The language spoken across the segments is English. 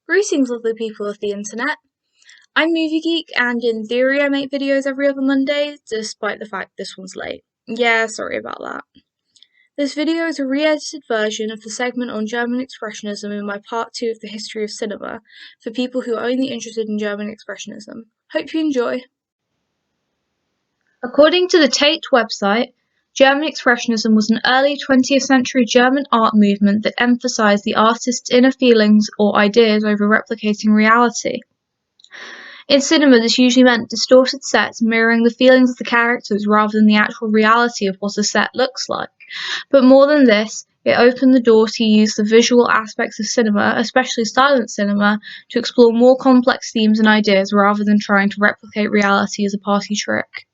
Greetings, lovely people of the internet. I'm Movie Geek, and in theory I make videos every other Monday, despite the fact this one's late. Yeah, sorry about that. This video is a re-edited version of the segment on German Expressionism in my part 2 of the history of cinema, for people who are only interested in German Expressionism. Hope you enjoy. According to the Tate website, German Expressionism was an early 20th century German art movement that emphasized the artist's inner feelings or ideas over replicating reality. In cinema, this usually meant distorted sets mirroring the feelings of the characters rather than the actual reality of what a set looks like. But more than this, it opened the door to use the visual aspects of cinema, especially silent cinema, to explore more complex themes and ideas rather than trying to replicate reality as a party trick.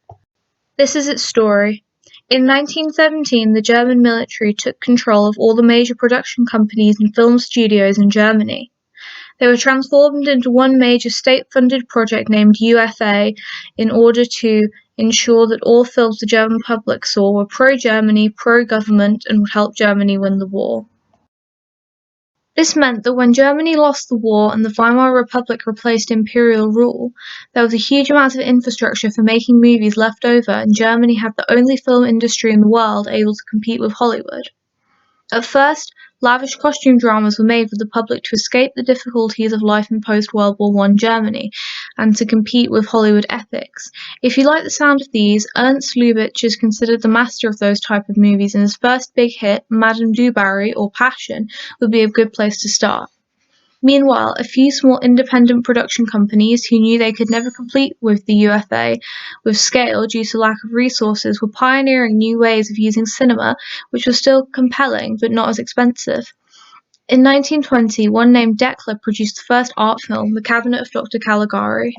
This is its story. In 1917, the German military took control of all the major production companies and film studios in Germany. They were transformed into one major state-funded project named UFA in order to ensure that all films the German public saw were pro-Germany, pro-government, and would help Germany win the war. This meant that when Germany lost the war and the Weimar Republic replaced imperial rule, there was a huge amount of infrastructure for making movies left over, and Germany had the only film industry in the world able to compete with Hollywood. At first, lavish costume dramas were made for the public to escape the difficulties of life in post-World War I Germany and to compete with Hollywood epics. If you like the sound of these, Ernst Lubitsch is considered the master of those type of movies, and his first big hit, Madame du Barry or Passion, would be a good place to start. Meanwhile, a few small independent production companies who knew they could never compete with the UFA with scale due to lack of resources were pioneering new ways of using cinema, which was still compelling but not as expensive. In 1920, one named Deckler produced the first art film, The Cabinet of Dr. Caligari.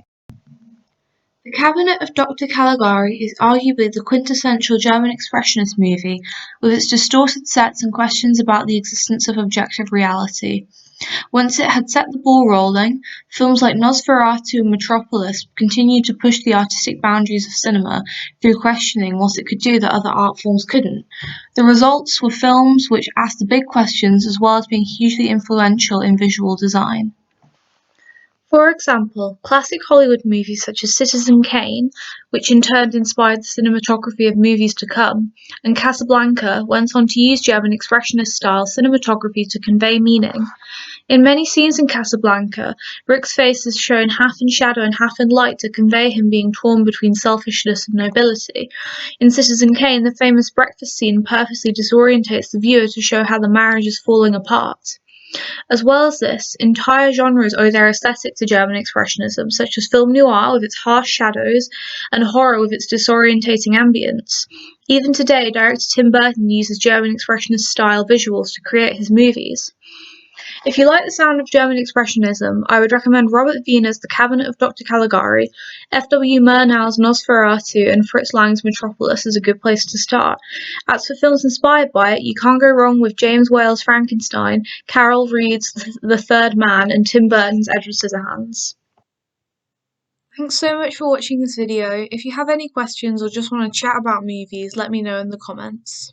The Cabinet of Dr. Caligari is arguably the quintessential German Expressionist movie, with its distorted sets and questions about the existence of objective reality. Once it had set the ball rolling, films like Nosferatu and Metropolis continued to push the artistic boundaries of cinema through questioning what it could do that other art forms couldn't. The results were films which asked the big questions as well as being hugely influential in visual design. For example, classic Hollywood movies such as Citizen Kane, which in turn inspired the cinematography of movies to come, and Casablanca went on to use German Expressionist-style cinematography to convey meaning. In many scenes in Casablanca, Rick's face is shown half in shadow and half in light to convey him being torn between selfishness and nobility. In Citizen Kane, the famous breakfast scene purposely disorientates the viewer to show how the marriage is falling apart. As well as this, entire genres owe their aesthetic to German Expressionism, such as film noir with its harsh shadows and horror with its disorientating ambience. Even today, director Tim Burton uses German Expressionist-style visuals to create his movies. If you like the sound of German Expressionism, I would recommend Robert Wiener's The Cabinet of Dr. Caligari, F.W. Murnau's Nosferatu, and Fritz Lang's Metropolis as a good place to start. As for films inspired by it, you can't go wrong with James Whale's Frankenstein, Carol Reed's The Third Man, and Tim Burton's Edward Scissorhands. Thanks so much for watching this video. If you have any questions or just want to chat about movies, let me know in the comments.